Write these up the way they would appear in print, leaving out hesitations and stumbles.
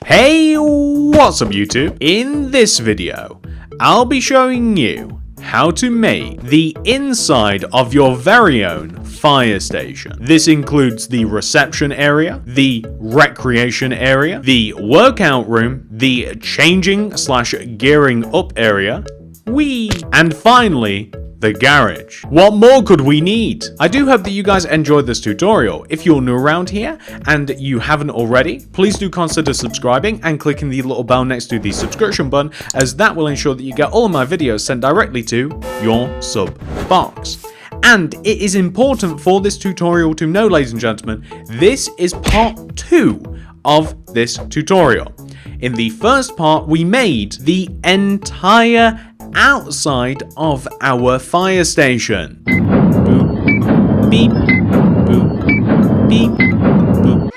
Hey, what's up YouTube? In this video, I'll be showing you how to make the inside of your very own fire station. This includes the reception area, the recreation area, the workout room, the changing/gearing up area, and finally, the garage. What more could we need? I do hope that you guys enjoyed this tutorial. If you're new around here and you haven't already, please do consider subscribing and clicking the little bell next to the subscription button, as that will ensure that you get all of my videos sent directly to your sub box. And it is important for this tutorial to know, ladies and gentlemen, this is part 2 of this tutorial. In the first part, we made the entire outside of our fire station. Boop, beep, boop, beep, boop.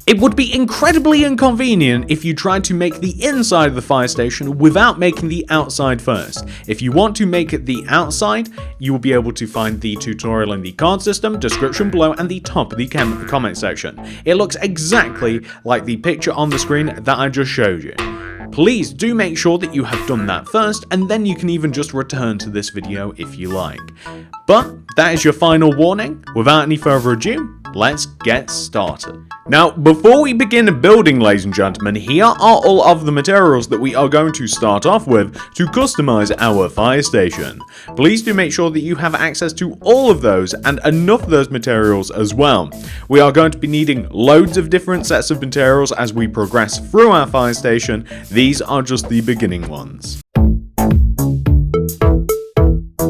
It would be incredibly inconvenient if you tried to make the inside of the fire station without making the outside first. If you want to make it the outside, you will be able to find the tutorial in the card system, description below, and the top of the comment section. It looks exactly like the picture on the screen that I just showed you. Please do make sure that you have done that first, and then you can even just return to this video if you like. But that is your final warning. Without any further ado, let's get started. Now, before we begin building, ladies and gentlemen, here are all of the materials that we are going to start off with to customize our fire station. Please do make sure that you have access to all of those and enough of those materials as well. We are going to be needing loads of different sets of materials as we progress through our fire station. These are just the beginning ones.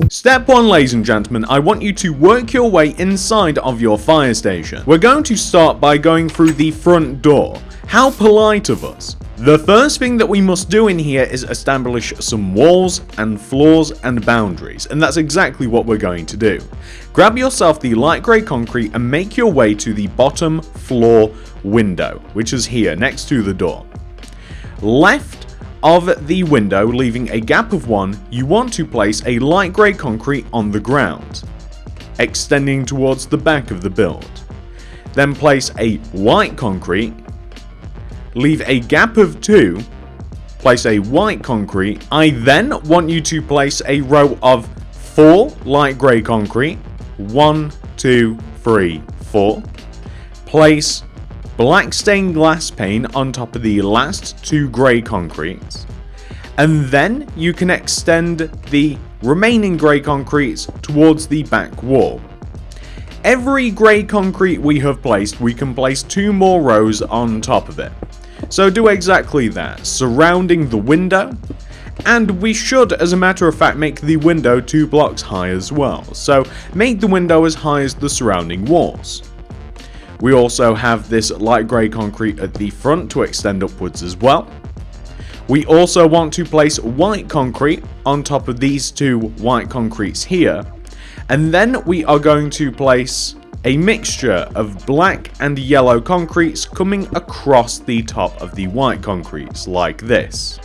Step 1, ladies and gentlemen, I want you to work your way inside of your fire station. We're going to start by going through the front door. How polite of us. The first thing that we must do in here is establish some walls and floors and boundaries, and that's exactly what we're going to do. Grab yourself the light grey concrete and make your way to the bottom floor window, which is here next to the door. Left of the window, leaving a gap of 1, you want to place a light grey concrete on the ground, extending towards the back of the build. Then place a white concrete, leave a gap of 2, place a white concrete. I then want you to place a row of 4 light grey concrete, 1, 2, 3, 4. Place black stained glass pane on top of the last 2 grey concretes, and then you can extend the remaining grey concretes towards the back wall. Every grey concrete we have placed, we can place 2 more rows on top of it. So do exactly that, surrounding the window, and we should, as a matter of fact, make the window 2 blocks high as well. So make the window as high as the surrounding walls. We also have this light grey concrete at the front to extend upwards as well. We also want to place white concrete on top of these 2 white concretes here. And then we are going to place a mixture of black and yellow concretes coming across the top of the white concretes, like this.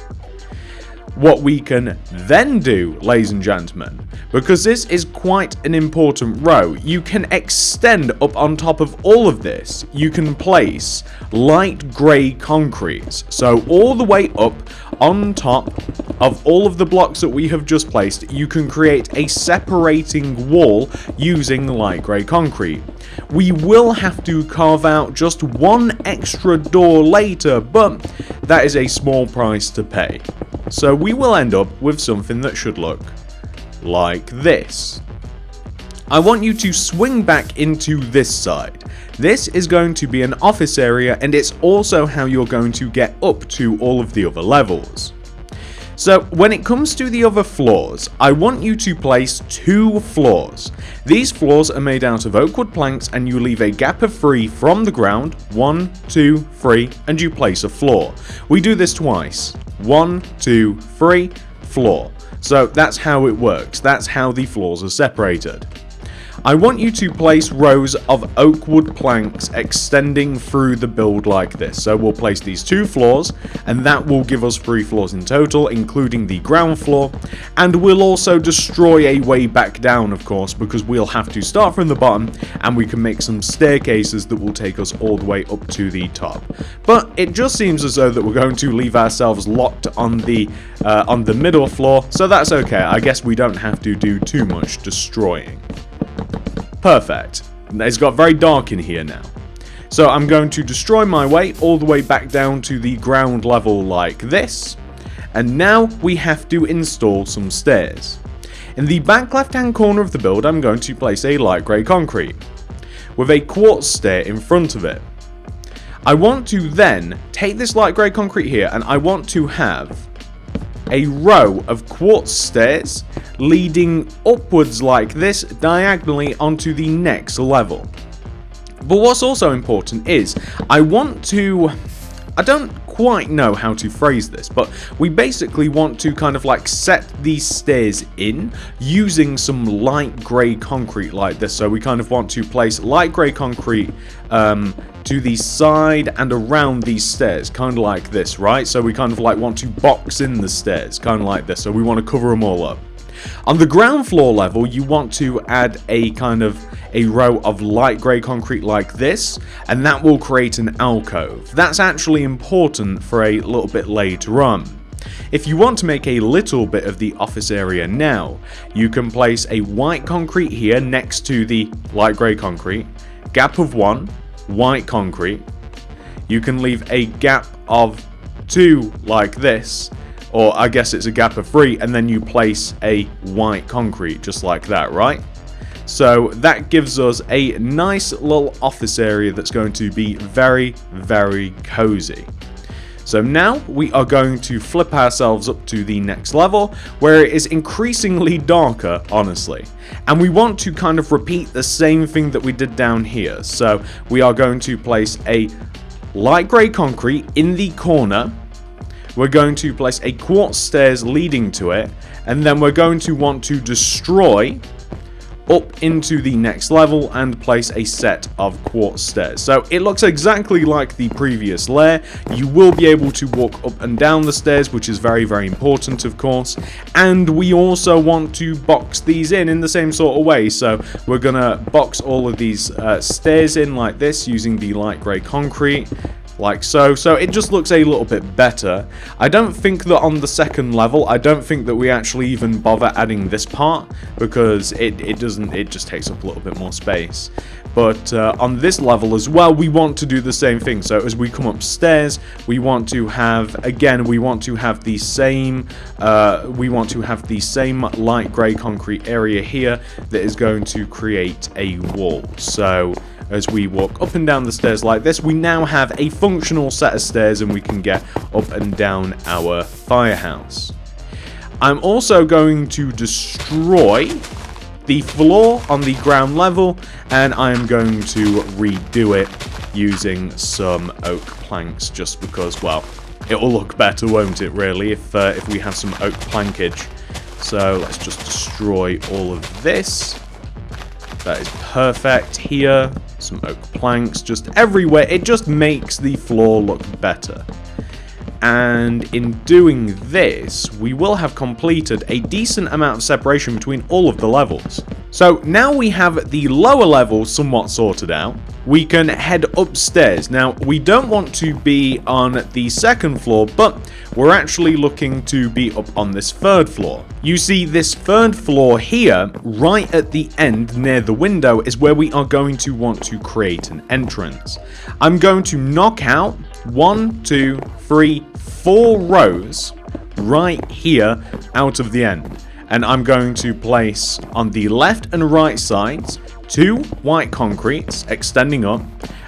What we can then do, ladies and gentlemen, because this is quite an important row, you can extend up on top of all of this. You can place light grey concretes, so all the way up on top of all of the blocks that we have just placed, you can create a separating wall using light grey concrete. We will have to carve out just 1 extra door later, but that is a small price to pay. So we will end up with something that should look like this. I want you to swing back into this side. This is going to be an office area, and it's also how you're going to get up to all of the other levels. So when it comes to the other floors, I want you to place 2 floors. These floors are made out of oak wood planks, and you leave a gap of 3 from the ground, 1, 2, 3, and you place a floor. We do this twice. 1, 2, 3, floor. So that's how it works. That's how the floors are separated. I want you to place rows of oak wood planks extending through the build like this. So we'll place these 2 floors, and that will give us 3 floors in total, including the ground floor. And we'll also destroy a way back down, of course, because we'll have to start from the bottom, and we can make some staircases that will take us all the way up to the top. But it just seems as though that we're going to leave ourselves locked on the middle floor, so that's okay. I guess we don't have to do too much destroying. Perfect. It's got very dark in here now. So I'm going to destroy my way all the way back down to the ground level like this. And now we have to install some stairs. In the back left hand corner of the build, I'm going to place a light grey concrete with a quartz stair in front of it. I want to then take this light grey concrete here, and I want to have a row of quartz stairs leading upwards like this diagonally onto the next level. But what's also important is I don't quite know how to phrase this, but we basically want to kind of like set these stairs in using some light grey concrete like this. So we kind of want to place light grey concrete to the side and around these stairs, kind of like this, right? So we kind of like want to box in the stairs, kind of like this. So we want to cover them all up. On the ground floor level, you want to add a row of light grey concrete like this, and that will create an alcove. That's actually important for a little bit later on. If you want to make a little bit of the office area now, you can place a white concrete here next to the light grey concrete, gap of 1, white concrete. You can leave a gap of 2 like this, or I guess it's a gap of 3, and then you place a white concrete just like that, right? So that gives us a nice little office area that's going to be very, very cozy. So now we are going to flip ourselves up to the next level, where it is increasingly darker, honestly. And we want to kind of repeat the same thing that we did down here. So we are going to place a light grey concrete in the corner. We're going to place a quartz stairs leading to it, and then we're going to want to destroy up into the next level and place a set of quartz stairs. So it looks exactly like the previous layer. You will be able to walk up and down the stairs, which is very, very important, of course. And we also want to box these in the same sort of way. So we're gonna box all of these stairs in like this using the light grey concrete. Like so. So it just looks a little bit better. I don't think that on the second level, I don't think that we actually even bother adding this part, because it just takes up a little bit more space. But on this level as well, we want to do the same thing. So as we come upstairs, we want to have, again, we want to have the same light grey concrete area here that is going to create a wall. So as we walk up and down the stairs like this, we now have a functional set of stairs, and we can get up and down our firehouse. I'm also going to destroy the floor on the ground level, and I'm going to redo it using some oak planks, just because, well, it will look better, won't it, really, if we have some oak plankage. So let's just destroy all of this. That is perfect here. Some oak planks just everywhere. It just makes the floor look better. And in doing this, we will have completed a decent amount of separation between all of the levels. So now we have the lower level somewhat sorted out. We can head upstairs. Now, we don't want to be on the second floor, but we're actually looking to be up on this third floor. You see, this third floor here, right at the end near the window, is where we are going to want to create an entrance. I'm going to knock out 1, 2, 3, 4 rows right here out of the end. And I'm going to place on the left and right sides 2 white concretes extending up,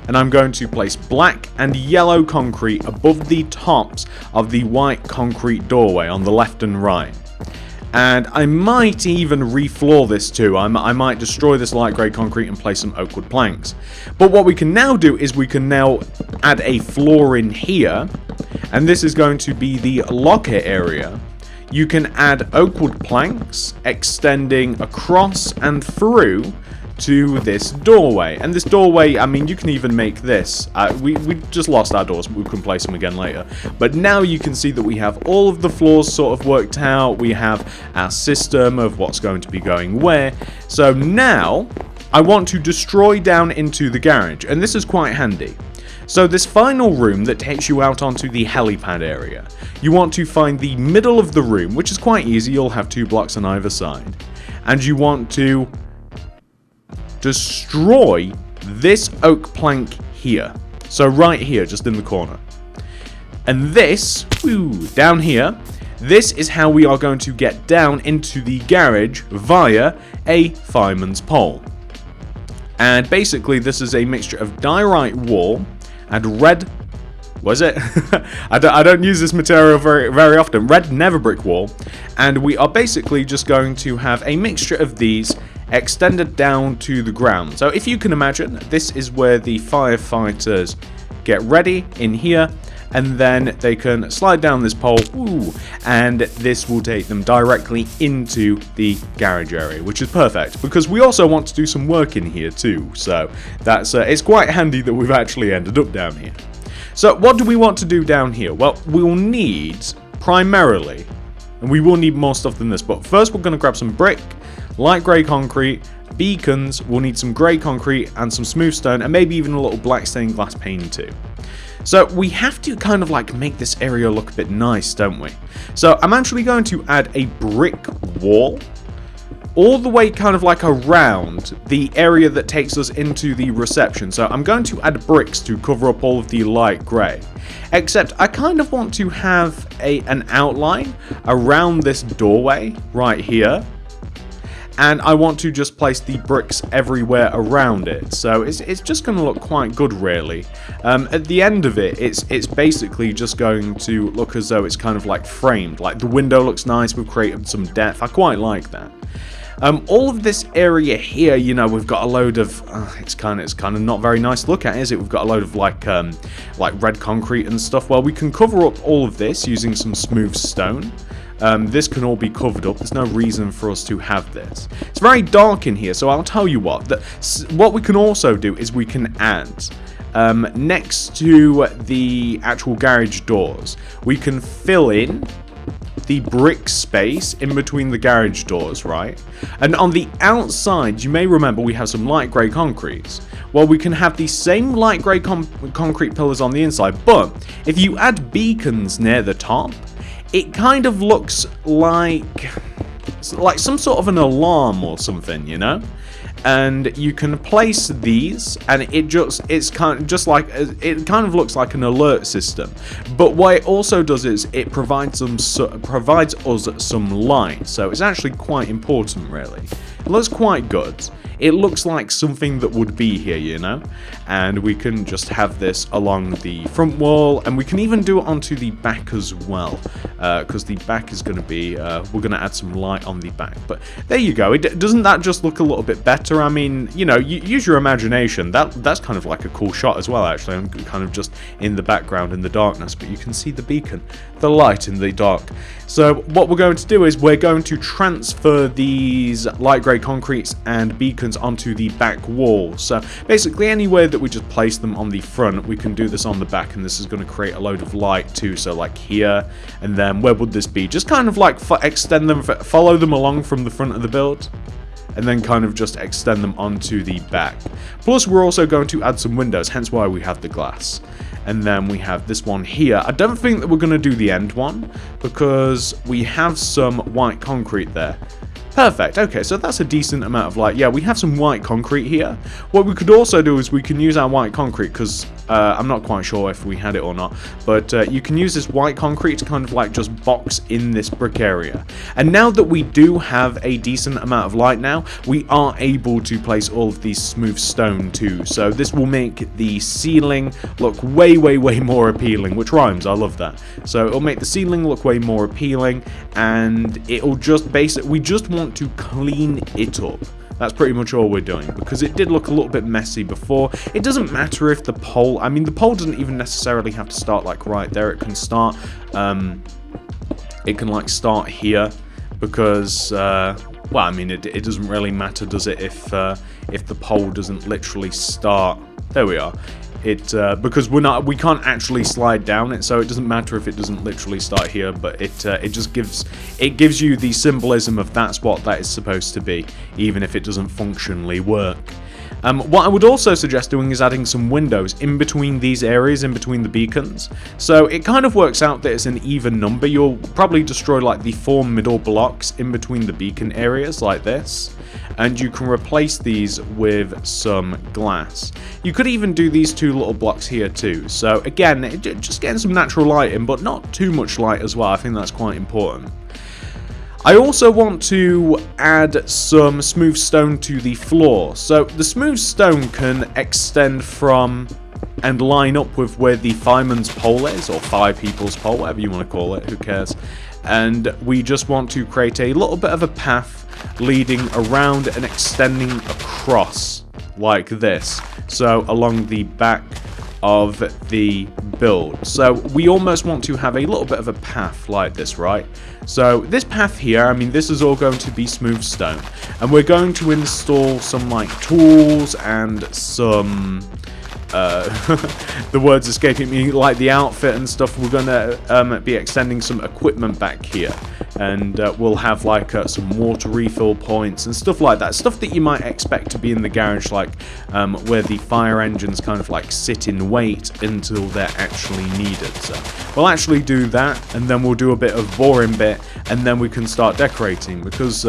and I'm going to place black and yellow concrete above the tops of the white concrete doorway on the left and right. And I might even refloor this too. I might destroy this light grey concrete and place some oak wood planks. But what we can now do is we can now add a floor in here, and this is going to be the locker area. You can add oak wood planks extending across and through to this doorway. And this doorway, I mean, you can even make this. We just lost our doors, but we can place them again later. But now you can see that we have all of the floors sort of worked out. We have our system of what's going to be going where. So now I want to destroy down into the garage, and this is quite handy. So this final room that takes you out onto the helipad area, you want to find the middle of the room, which is quite easy. You'll have 2 blocks on either side. And you want to destroy this oak plank here. So right here, just in the corner. And this, down here, this is how we are going to get down into the garage via a fireman's pole. And basically this is a mixture of diorite wall and red, was it? I don't use this material very often. Red nether brick wall, and we are basically just going to have a mixture of these extended down to the ground. So if you can imagine, this is where the firefighters get ready in here, and then they can slide down this pole, and this will take them directly into the garage area, which is perfect because we also want to do some work in here too. So that's it's quite handy that we've actually ended up down here. So what do we want to do down here? Well, we'll need primarily, and we will need more stuff than this, but first we're going to grab some brick, light grey concrete, beacons, we'll need some grey concrete and some smooth stone, and maybe even a little black stained glass pane too. So we have to kind of like make this area look a bit nice, don't we? So I'm actually going to add a brick wall all the way kind of like around the area that takes us into the reception. So I'm going to add bricks to cover up all of the light grey. Except I kind of want to have an outline around this doorway right here. And I want to just place the bricks everywhere around it. So it's just going to look quite good, really. At the end of it, it's basically just going to look as though it's kind of like framed. Like the window looks nice, we've created some depth. I quite like that. All of this area here, you know, we've got a load of, it's kind of not very nice to look at, is it? We've got a load of like red concrete and stuff. Well, we can cover up all of this using some smooth stone. This can all be covered up. There's no reason for us to have this. It's very dark in here, so I'll tell you what. What we can also do is we can add, next to the actual garage doors, we can fill in the brick space in between the garage doors, right? And on the outside, you may remember we have some light grey concretes. Well, we can have the same light grey concrete pillars on the inside, but if you add beacons near the top, it kind of looks like some sort of an alarm or something, you know? And you can place these, and it kind of looks like an alert system. But what it also does is it provides us some light, so it's actually quite important, really. It looks quite good. It looks like something that would be here, you know? And we can just have this along the front wall, and we can even do it onto the back as well, because the back is going to be, we're going to add some light on the back. But there you go. Doesn't that just look a little bit better? I mean, you know, use your imagination. That's kind of like a cool shot as well, actually. I'm kind of just in the background in the darkness, but you can see the beacon, the light in the dark. So what we're going to do is we're going to transfer these light grey concretes and beacons onto the back wall. So basically anywhere that we just place them on the front, we can do this on the back, and this is going to create a load of light too. So like here, and then where would this be? Just kind of like extend them, follow them along from the front of the build, and then kind of just extend them onto the back. Plus we're also going to add some windows, hence why we have the glass. And then we have this one here. I don't think that we're going to do the end one, because we have some white concrete there. Perfect. Okay, so that's a decent amount of light. Yeah, we have some white concrete here. What we could also do is we can use our white concrete, because I'm not quite sure if we had it or not, but you can use this white concrete to kind of like just box in this brick area. And now that we do have a decent amount of light now, we are able to place all of these smooth stone too. So this will make the ceiling look way more appealing, which rhymes. I love that. So it'll make the ceiling look way more appealing, and it'll just we just want to clean it up. That's pretty much all we're doing, because it did look a little bit messy before. It doesn't matter if the pole, I mean, the pole doesn't even necessarily have to start like right there. It can start, it can like start here, because well, I mean, it doesn't really matter, does it, if the pole doesn't literally start. There we are. Because we can't actually slide down it, so it doesn't matter if it doesn't literally start here, but it just gives you the symbolism of that's what that is supposed to be, even if it doesn't functionally work. What I would also suggest doing is adding some windows in between these areas, in between the beacons. So it kind of works out that it's an even number. You'll probably destroy like the 4 middle blocks in between the beacon areas like this. And you can replace these with some glass. You could even do these 2 little blocks here too. So again, just getting some natural light in, but not too much light as well. I think that's quite important. I also want to add some smooth stone to the floor. So the smooth stone can extend from and line up with where the fireman's pole is, or fire people's pole, whatever you want to call it, who cares. And we just want to create a little bit of a path leading around and extending across like this. So along the back of the build. So we almost want to have a little bit of a path like this, right? So this path here, I mean, this is all going to be smooth stone, and we're going to install some like tools and some the words escaping me, like the outfit and stuff. We're gonna be extending some equipment back here, and we'll have like some water refill points and stuff like that, stuff that you might expect to be in the garage, like where the fire engines kind of like sit in wait until they're actually needed. So we'll actually do that, and then we'll do a bit of boring bit, and then we can start decorating, because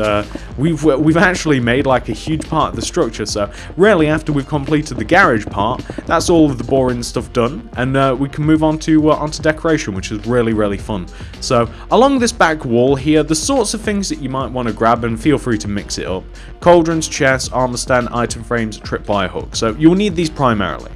we've actually made like a huge part of the structure. So really, after we've completed the garage part, that's all of the boring stuff done, and we can move on to onto decoration, which is really fun. So along this back wall here, the sorts of things that you might want to grab, and feel free to mix it up: cauldrons, chests, armor stand, item frames, tripwire hooks. So you'll need these primarily.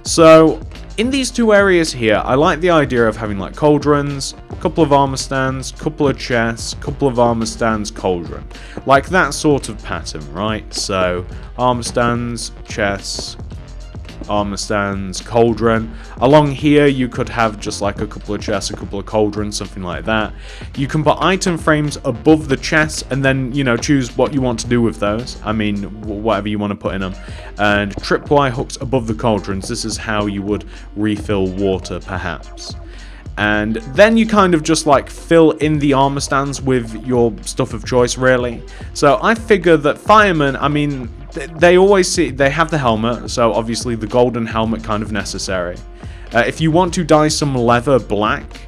So in these 2 areas here, I like the idea of having like cauldrons, a couple of armor stands, couple of chests, couple of armor stands, cauldron, like that sort of pattern, right? So armor stands, chests, armor stands, cauldron. Along here you could have just like a couple of chests, a couple of cauldrons, something like that. You can put item frames above the chests, and then, you know, choose what you want to do with those. I mean, whatever you want to put in them. And tripwire hooks above the cauldrons. This is how you would refill water, perhaps. And then you kind of just like fill in the armor stands with your stuff of choice, really. So I figure that firemen, I mean, they always they have the helmet, so obviously the golden helmet kind of necessary. If you want to dye some leather black,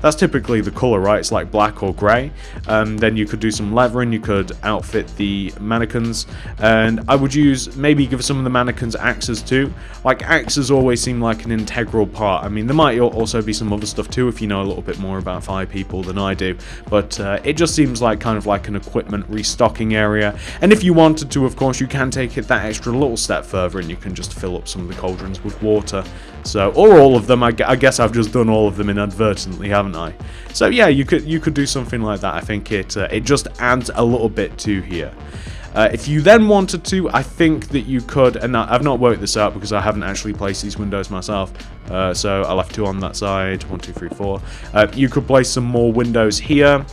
that's typically the color, right? It's like black or gray. Then you could do some leather, and you could outfit the mannequins. And I would maybe give some of the mannequins axes too. Like, axes always seem like an integral part. I mean, there might also be some other stuff too, if you know a little bit more about fire people than I do. But it just seems like kind of like an equipment restocking area. And if you wanted to, of course, you can take it that extra little step further, and you can just fill up some of the cauldrons with water. So, or all of them. I guess I've just done all of them inadvertently, haven't I? So yeah, you could do something like that. I think it just adds a little bit to here. If you then wanted to, I think that you could, and I've not worked this out because I haven't actually placed these windows myself, so I left 2 on that side, 1, 2, 3, 4. You could place some more windows here,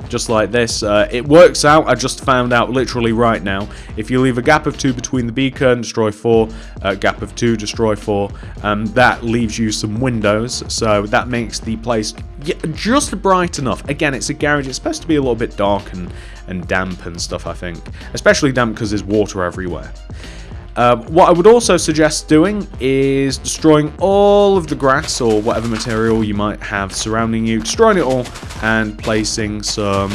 just like this. It works out, I just found out literally right now. If you leave a gap of 2 between the beacon, destroy 4, gap of 2, destroy 4, that leaves you some windows, so that makes the place just bright enough. Again, it's a garage, it's supposed to be a little bit dark and damp and stuff, I think. Especially damp because there's water everywhere. What I would also suggest doing is destroying all of the grass or whatever material you might have surrounding you, destroying it all, and placing some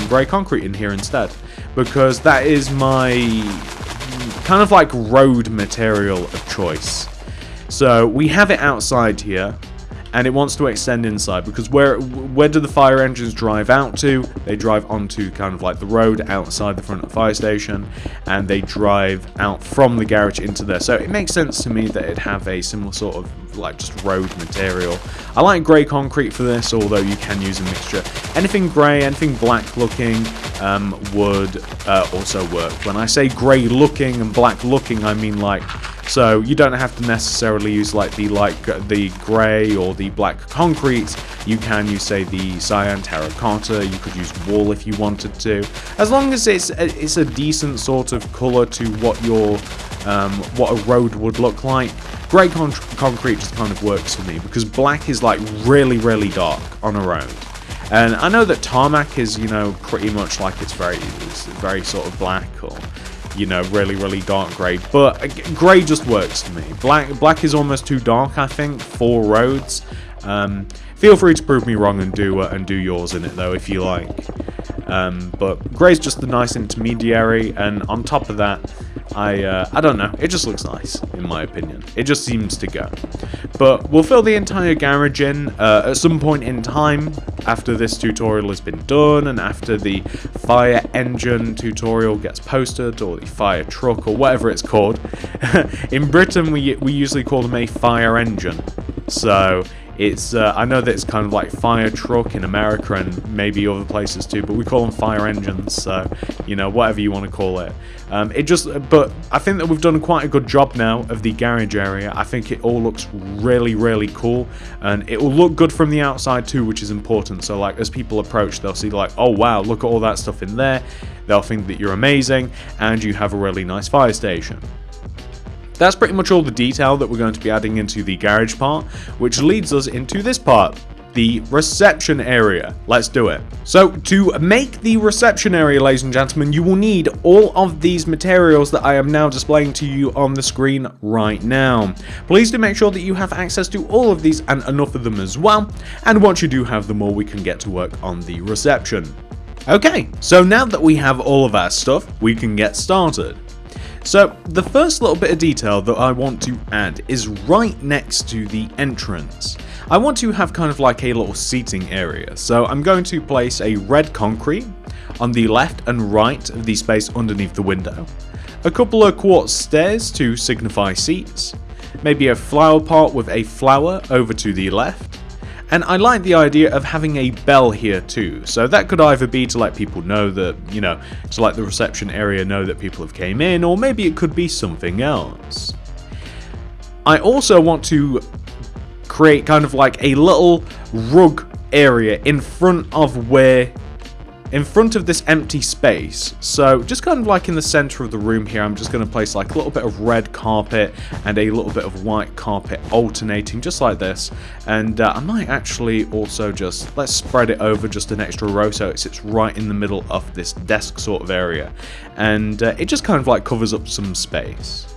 grey concrete in here instead, because that is my kind of like road material of choice. So we have it outside here, and it wants to extend inside, because where do the fire engines drive out to? They drive onto kind of like the road outside the front of the fire station, and they drive out from the garage into there. So it makes sense to me that it'd have a similar sort of like just road material. I like grey concrete for this, although you can use a mixture. Anything grey, anything black looking would also work. When I say grey looking and black looking, I mean like So you don't have to necessarily use like the grey or the black concrete. You can use, say, the cyan terracotta. You could use wool if you wanted to, as long as it's a decent sort of colour to what your what a road would look like. Grey concrete just kind of works for me, because black is like really dark on a road. And I know that tarmac is, you know, pretty much like it's very sort of black, or, you know, really dark grey. But grey just works for me. Black is almost too dark, I think, for roads. Feel free to prove me wrong and do yours in it though, if you like. But grey's just a nice intermediary, and on top of that, I don't know, it just looks nice, in my opinion. It just seems to go. But we'll fill the entire garage in at some point in time, after this tutorial has been done, and after the fire engine tutorial gets posted, or the fire truck, or whatever it's called. In Britain, we usually call them a fire engine. So it's, I know that it's kind of like fire truck in America and maybe other places too, but we call them fire engines, so, you know, whatever you want to call it. But I think that we've done quite a good job now of the garage area. I think it all looks really cool, and it will look good from the outside too, which is important. So like, as people approach, they'll see like, oh wow, look at all that stuff in there. They'll think that you're amazing, and you have a really nice fire station. That's pretty much all the detail that we're going to be adding into the garage part, which leads us into this part, the reception area. Let's do it. So to make the reception area, ladies and gentlemen, you will need all of these materials that I am now displaying to you on the screen right now. Please do make sure that you have access to all of these, and enough of them as well. And once you do have them all, we can get to work on the reception. Okay, so now that we have all of our stuff, we can get started. So the first little bit of detail that I want to add is right next to the entrance. I want to have kind of like a little seating area, so I'm going to place a red concrete on the left and right of the space underneath the window, a couple of quartz stairs to signify seats, maybe a flower pot with a flower over to the left. And I like the idea of having a bell here too, so that could either be to let people know that, you know, to let the reception area know that people have came in, or maybe it could be something else. I also want to create kind of like a little rug area in front of this empty space. So just kind of like in the center of the room here, I'm just going to place like a little bit of red carpet and a little bit of white carpet alternating just like this. And I might actually also just, let's spread it over just an extra row so it sits right in the middle of this desk sort of area. And it just kind of like covers up some space.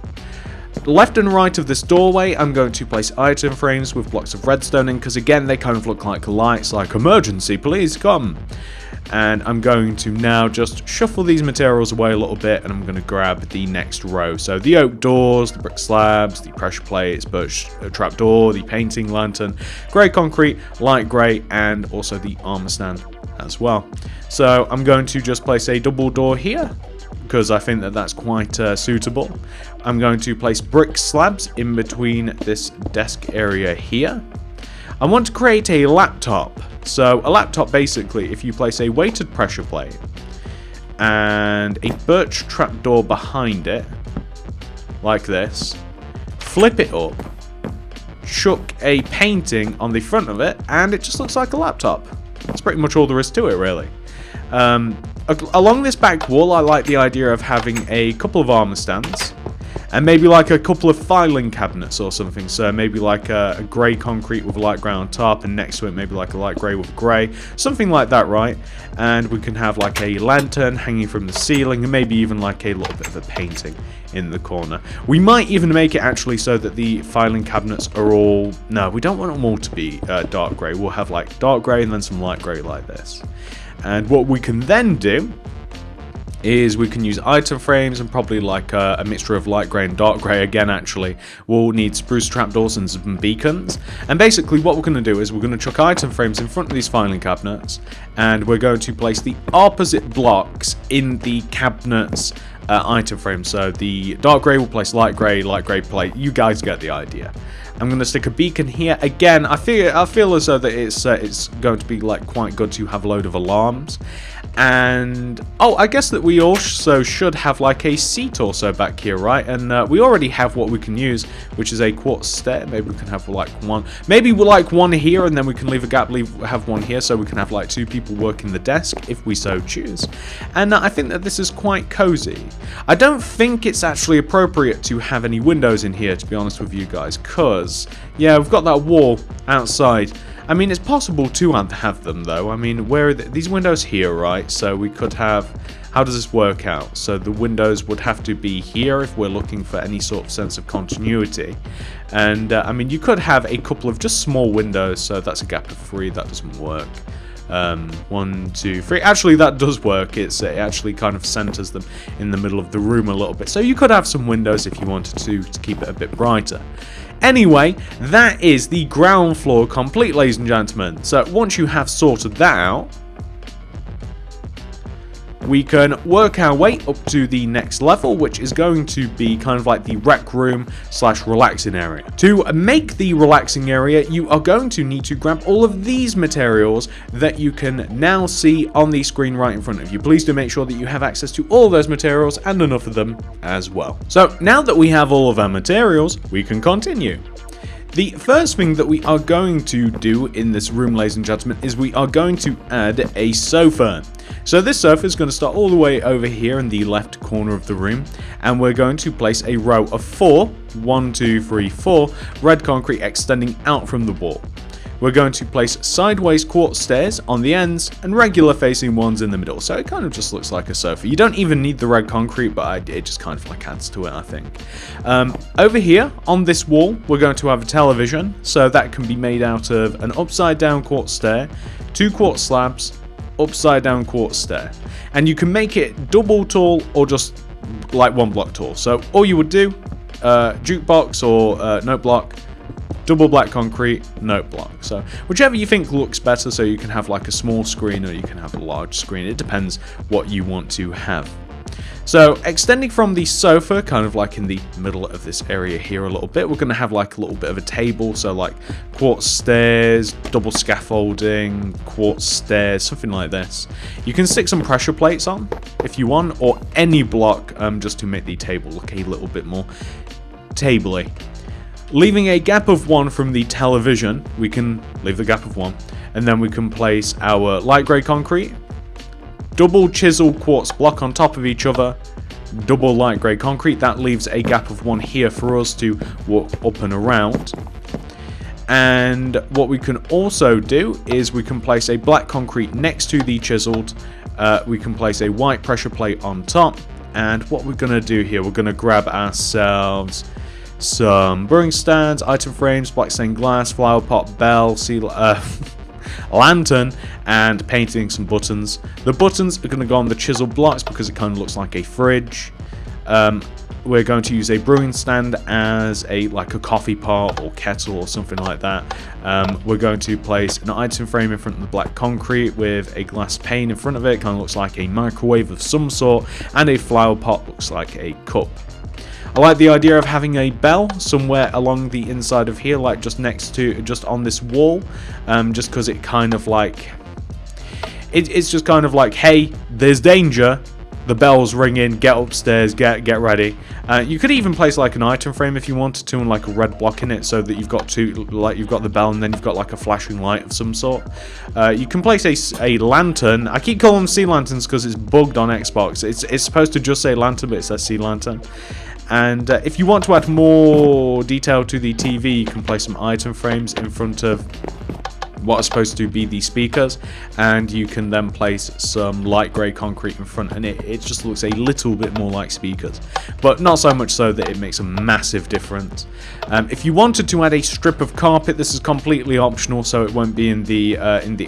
Left and right of this doorway, I'm going to place item frames with blocks of redstone in, because again, they kind of look like lights, like emergency, please come. And I'm going to now just shuffle these materials away a little bit, and I'm going to grab the next row. So the oak doors, the brick slabs, the pressure plates, birch trapdoor, the painting lantern, grey concrete, light grey, and also the armor stand as well. So I'm going to just place a double door here, because I think that that's quite suitable. I'm going to place brick slabs in between this desk area here. I want to create a laptop. So a laptop, basically, if you place a weighted pressure plate and a birch trapdoor behind it, like this, flip it up, chuck a painting on the front of it, and it just looks like a laptop. That's pretty much all there is to it, really. Along this back wall, I like the idea of having a couple of armor stands, and maybe like a couple of filing cabinets or something. So maybe like a grey concrete with a light grey on top, and next to it maybe like a light grey with grey, something like that, right? And we can have like a lantern hanging from the ceiling, and maybe even like a little bit of a painting in the corner. We might even make it actually so that the filing cabinets are all, no, we don't want them all to be dark grey. We'll have like dark grey and then some light grey like this. And what we can then do is we can use item frames and probably like a mixture of light grey and dark grey. Again, actually, we'll need spruce trapdoors and some beacons. And basically what we're going to do is we're going to chuck item frames in front of these filing cabinets, and we're going to place the opposite blocks in the cabinets item frame. So the dark grey will place light grey plate. You guys get the idea. I'm going to stick a beacon here. Again, I feel as though that it's going to be like quite good to have a load of alarms. And oh, I guess that we also should have like a seat or so back here, right? And we already have what we can use, which is a quartz stair. Maybe we can have like one, maybe we'll like one here, and then we can leave a gap, have one here, so we can have like 2 people working the desk if we so choose. And I think that this is quite cozy. I don't think it's actually appropriate to have any windows in here, to be honest with you guys, because yeah, we've got that wall outside. I mean, it's possible to have them, though. I mean, where are these windows here, right? So we could have... How does this work out? So the windows would have to be here if we're looking for any sort of sense of continuity. And, I mean, you could have a couple of just small windows. So that's a gap of 3. That doesn't work. 1, 2, 3. Actually, that does work. It actually kind of centers them in the middle of the room a little bit. So you could have some windows if you wanted to keep it a bit brighter. Anyway, that is the ground floor complete, ladies and gentlemen. So once you have sorted that out, we can work our way up to the next level, which is going to be kind of like the rec room / relaxing area. To make the relaxing area, you are going to need to grab all of these materials that you can now see on the screen right in front of you. Please do make sure that you have access to all of those materials and enough of them as well. So now that we have all of our materials, we can continue. The first thing that we are going to do in this room, ladies and gentlemen, is we are going to add a sofa. So this sofa is going to start all the way over here in the left corner of the room, and we're going to place a row of 4, 1, 2, 3, 4, red concrete extending out from the wall. We're going to place sideways quartz stairs on the ends and regular facing ones in the middle, so it kind of just looks like a sofa. You don't even need the red concrete, but it just kind of like adds to it, I think. Over here on this wall, we're going to have a television, so that can be made out of an upside down quartz stair, 2 quartz slabs, upside down quartz stair, and you can make it double tall or just like 1 block tall. So all you would do, jukebox or note block, double black concrete, note block. So whichever you think looks better, so you can have like a small screen or you can have a large screen. It depends what you want to have. So extending from the sofa, kind of like in the middle of this area here a little bit, we're going to have like a little bit of a table. So like quartz stairs, double scaffolding, quartz stairs, something like this. You can stick some pressure plates on if you want, or any block just to make the table look a little bit more tabley. Leaving a gap of 1 from the television, we can leave the gap of 1, and then we can place our light grey concrete, double chisel quartz block on top of each other, double light grey concrete. That leaves a gap of 1 here for us to walk up and around. And what we can also do is we can place a black concrete next to the chiseled. We can place a white pressure plate on top. And what we're going to do here, we're going to grab ourselves some brewing stands, item frames, black stained glass, flower pot, bell, lantern, and painting some buttons. The buttons are going to go on the chiseled blocks because it kind of looks like a fridge. We're going to use a brewing stand as like a coffee pot or kettle or something like that. We're going to place an item frame in front of the black concrete with a glass pane in front of it. Kind of looks like a microwave of some sort, and a flower pot looks like a cup. I like the idea of having a bell somewhere along the inside of here, like just on this wall, just because it kind of like, it's just kind of like, hey, there's danger, the bell's ringing, get upstairs, get ready. You could even place like an item frame if you wanted to, and like a red block in it, so that you've got you've got the bell and then you've got like a flashing light of some sort. You can place a lantern. I keep calling them sea lanterns because it's bugged on Xbox. It's supposed to just say lantern, but it says sea lantern. And if you want to add more detail to the TV, you can place some item frames in front of what are supposed to be the speakers, and you can then place some light grey concrete in front, and it just looks a little bit more like speakers, but not so much so that it makes a massive difference. If you wanted to add a strip of carpet, this is completely optional, so it won't be in the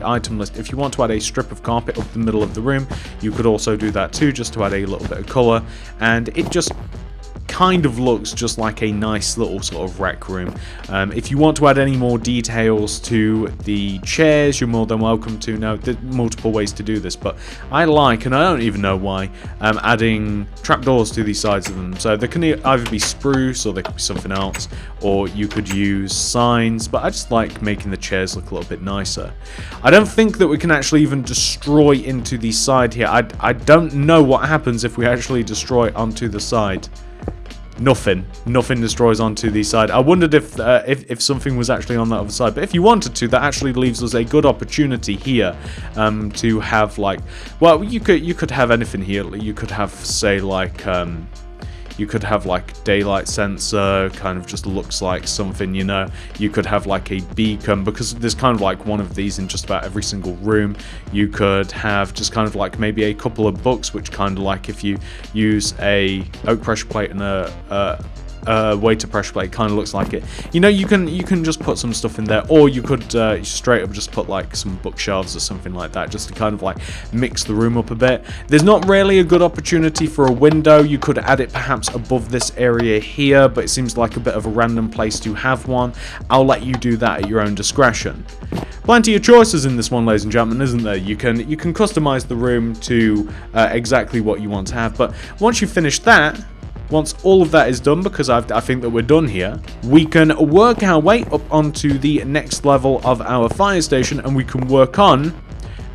item list. If you want to add a strip of carpet up the middle of the room, you could also do that too, just to add a little bit of colour, and it just kind of looks just like a nice little sort of rec room. If you want to add any more details to the chairs, you're more than welcome to. Now, there's multiple ways to do this, but I like, and I don't even know why, adding trapdoors to the sides of them. So they can either be spruce or they could be something else, or you could use signs, but I just like making the chairs look a little bit nicer. I don't think that we can actually even destroy into the side here. I don't know what happens if we actually destroy onto the side. Nothing destroys onto the side. I wondered if something was actually on that other side, but if you wanted to, that actually leaves us a good opportunity here to have, like, well, you could have anything here. You could have, say, like you could have like daylight sensor, kind of just looks like something, you know. You could have like a beacon, because there's kind of like one of these in just about every single room. You could have just kind of like maybe a couple of books, which kind of like if you use a oak pressure plate and a waiter pressure plate, kind of looks like it. You know, you can just put some stuff in there, or you could straight up just put like some bookshelves or something like that, just to kind of like mix the room up a bit. There's not really a good opportunity for a window. You could add it perhaps above this area here, but it seems like a bit of a random place to have one. I'll let you do that at your own discretion. Plenty of choices in this one, ladies and gentlemen, isn't there? You can customize the room to exactly what you want to have, but once you've finished that, once all of that is done, because I think that we're done here, we can work our way up onto the next level of our fire station, and we can work on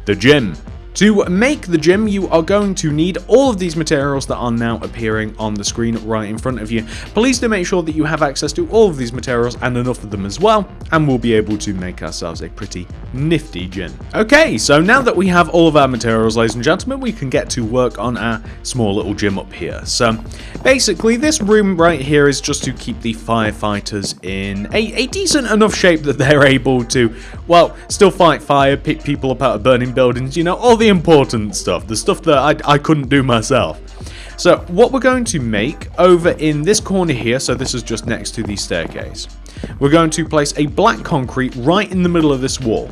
the gym. To make the gym, you are going to need all of these materials that are now appearing on the screen right in front of you. Please do make sure that you have access to all of these materials, and enough of them as well, and we'll be able to make ourselves a pretty nifty gym. Okay, so now that we have all of our materials, ladies and gentlemen, we can get to work on our small little gym up here. So basically, this room right here is just to keep the firefighters in a decent enough shape that they're able to, well, still fight fire, pick people up out of burning buildings, you know, all the important stuff, the stuff that I couldn't do myself. So what we're going to make over in this corner here, so this is just next to the staircase, we're going to place a black concrete right in the middle of this wall,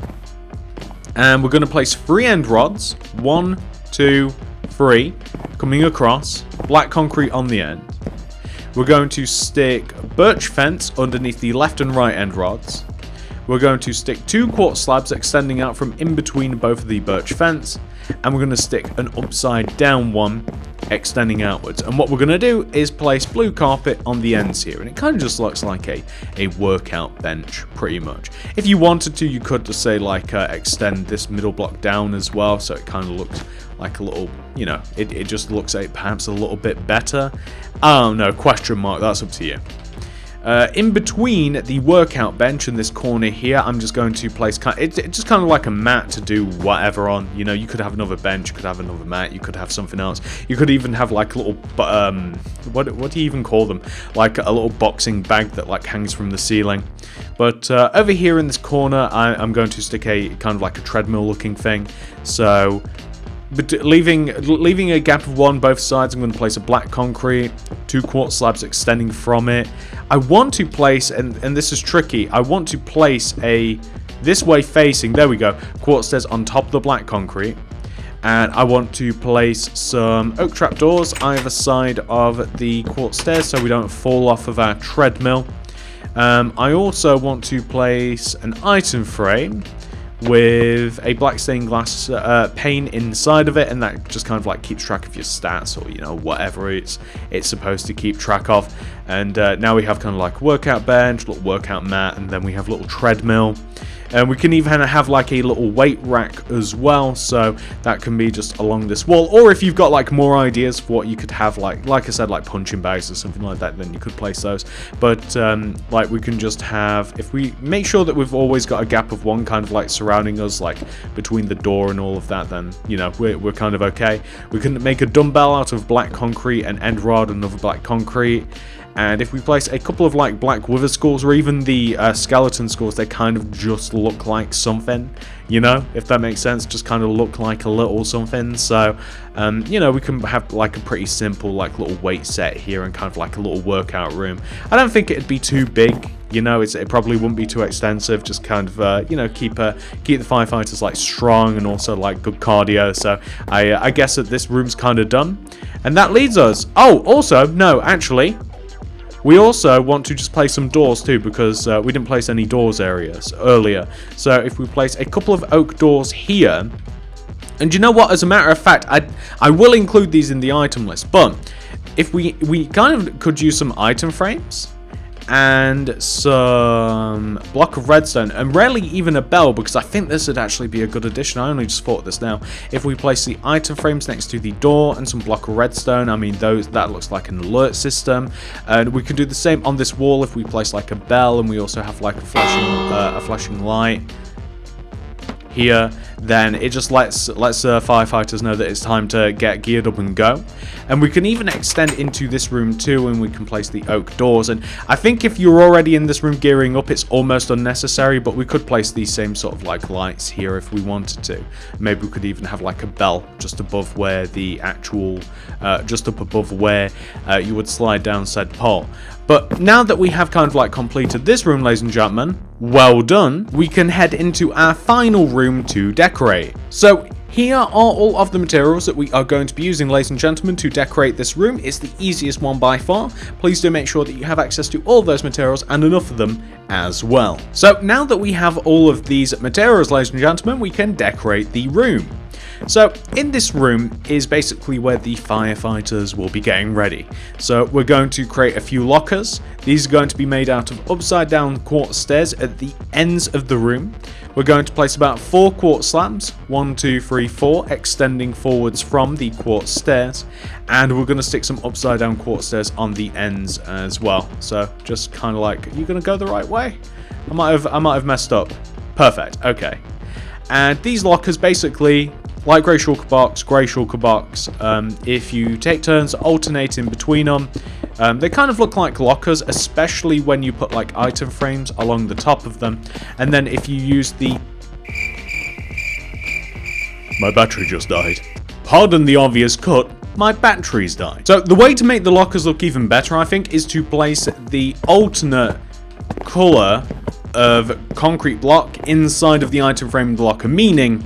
and we're going to place 3 end rods, 1, 2, 3, coming across, black concrete on the end. We're going to stick birch fence underneath the left and right end rods. We're going to stick 2 quartz slabs extending out from in between both of the birch fence, and we're going to stick an upside down one extending outwards. And what we're going to do is place blue carpet on the ends here, and it kind of just looks like a workout bench pretty much. If you wanted to, you could just say like extend this middle block down as well, so it kind of looks like a little, you know, it just looks like perhaps a little bit better. I don't know, question mark, that's up to you. In between the workout bench and this corner here, I'm just going to place it's just kind of like a mat to do whatever on. You know, you could have another bench, you could have another mat, you could have something else. You could even have like a little what do you even call them? Like a little boxing bag that like hangs from the ceiling. But over here in this corner, I'm going to stick a kind of like a treadmill looking thing. So but leaving a gap of 1 both sides, I'm going to place a black concrete, 2 quartz slabs extending from it. I want to place, and this is tricky, I want to place a this way facing, there we go, quartz stairs on top of the black concrete. And I want to place some oak trapdoors either side of the quartz stairs so we don't fall off of our treadmill. I also want to place an item frame with a black stained glass pane inside of it, and that just kind of like keeps track of your stats, or you know, whatever it's supposed to keep track of. And now we have kind of like workout bench, little workout mat, and then we have a little treadmill. And we can even have like a little weight rack as well, so that can be just along this wall. Or if you've got like more ideas for what you could have, like I said, like punching bags or something like that, then you could place those. But like we can just have, if we make sure that we've always got a gap of 1 kind of like surrounding us, like between the door and all of that, then you know we're kind of okay. We can make a dumbbell out of black concrete and end rod, another black concrete. And if we place a couple of like black wither skulls, or even the skeleton skulls, they kind of just look like something, you know, if that makes sense, just kind of look like a little something. So you know, we can have like a pretty simple like little weight set here, and kind of like a little workout room. I don't think it'd be too big, you know, it probably wouldn't be too extensive, just kind of you know, keep the firefighters like strong and also like good cardio. So I guess that this room's kind of done, and that leads us, oh, also no, actually, We also want to just place some doors too, because we didn't place any doors areas earlier. So if we place a couple of oak doors here, and you know what, as a matter of fact, I will include these in the item list, but if we kind of could use some item frames and some block of redstone, and rarely even a bell, because I think this would actually be a good addition. I only just thought this now. If we place the item frames next to the door and some block of redstone, I mean, that looks like an alert system. And we can do the same on this wall if we place like a bell, and we also have like a flashing light here. Then it just lets firefighters know that it's time to get geared up and go. And we can even extend into this room too, and we can place the oak doors. And I think if you're already in this room gearing up, it's almost unnecessary, but we could place these same sort of like lights here if we wanted to. Maybe we could even have like a bell just above where the actual just up above where you would slide down said pole. But now that we have kind of like completed this room, ladies and gentlemen, well done, we can head into our final room to decorate. So here are all of the materials that we are going to be using, ladies and gentlemen, to decorate this room. It's the easiest one by far. Please do make sure that you have access to all those materials and enough of them as well. So now that we have all of these materials, ladies and gentlemen, we can decorate the room. So in this room is basically where the firefighters will be getting ready. So we're going to create a few lockers. These are going to be made out of upside down quartz stairs at the ends of the room. We're going to place about 4 quartz slabs, 1, 2, 3, 4, extending forwards from the quartz stairs. And we're going to stick some upside down quartz stairs on the ends as well. So just kind of like, are you going to go the right way? I might have messed up. Perfect, okay. And these lockers basically, like grey shulker box, if you take turns alternating between them, they kind of look like lockers, especially when you put like item frames along the top of them. And then if you use the... My battery just died. Pardon the obvious cut, my battery's died. So the way to make the lockers look even better, I think, is to place the alternate colour of concrete block inside of the item frame locker, meaning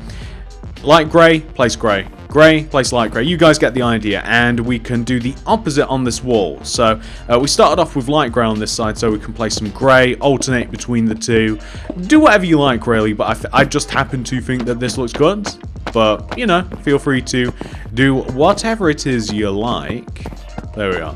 light grey, place grey. Grey, place light grey. You guys get the idea. And we can do the opposite on this wall. So we started off with light grey on this side, so we can place some grey, alternate between the two. Do whatever you like, really, but I just happen to think that this looks good. But, you know, feel free to do whatever it is you like. There we are.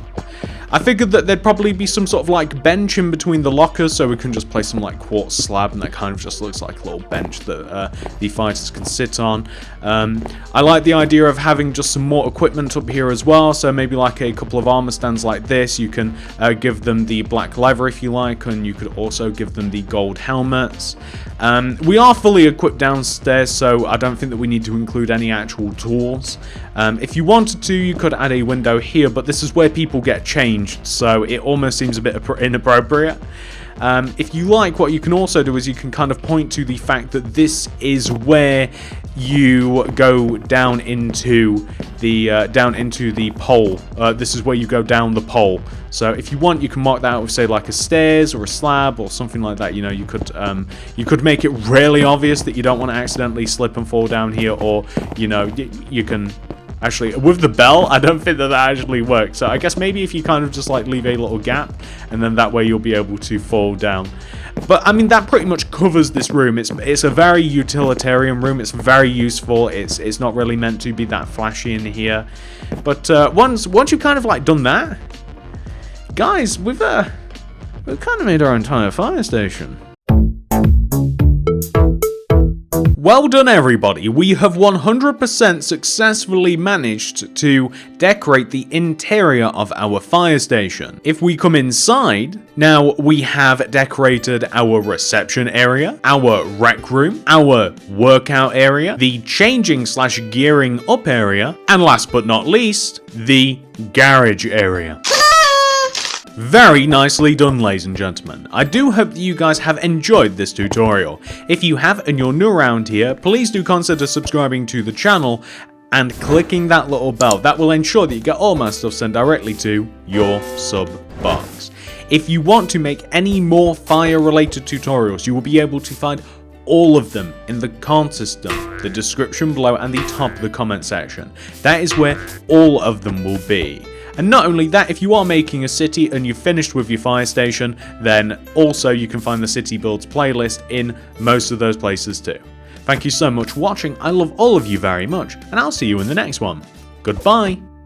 I figured that there'd probably be some sort of like bench in between the lockers, so we can just place some like quartz slab, and that kind of just looks like a little bench that the fighters can sit on. I like the idea of having just some more equipment up here as well, so maybe like a couple of armor stands like this. You can give them the black leather if you like, and you could also give them the gold helmets. We are fully equipped downstairs, so I don't think that we need to include any actual tools. If you wanted to, you could add a window here, but this is where people get changed, so it almost seems a bit inappropriate. If you like, what you can also do is you can kind of point to the fact that this is where you go down into the pole. This is where you go down the pole. So if you want, you can mark that out with, say, like a stairs or a slab or something like that. You know, you could make it really obvious that you don't want to accidentally slip and fall down here, or you know, you can. Actually, with the bell, I don't think that actually works. So I guess maybe if you kind of just like leave a little gap, and then that way you'll be able to fall down. But I mean, that pretty much covers this room. It's a very utilitarian room. It's very useful. It's not really meant to be that flashy in here. But once you've kind of like done that, guys, we've kind of made our entire fire station. Well done, everybody. We have 100% successfully managed to decorate the interior of our fire station. If we come inside, now we have decorated our reception area, our rec room, our workout area, the changing/gearing up area, and last but not least, the garage area. Very nicely done, ladies and gentlemen. I do hope that you guys have enjoyed this tutorial. If you have and you're new around here, please do consider subscribing to the channel and clicking that little bell. That will ensure that you get all my stuff sent directly to your sub box. If you want to make any more fire related tutorials, you will be able to find all of them in the card system, the description below, and the top of the comment section. That is where all of them will be. And not only that, if you are making a city and you've finished with your fire station, then also you can find the city builds playlist in most of those places too. Thank you so much for watching, I love all of you very much, and I'll see you in the next one. Goodbye!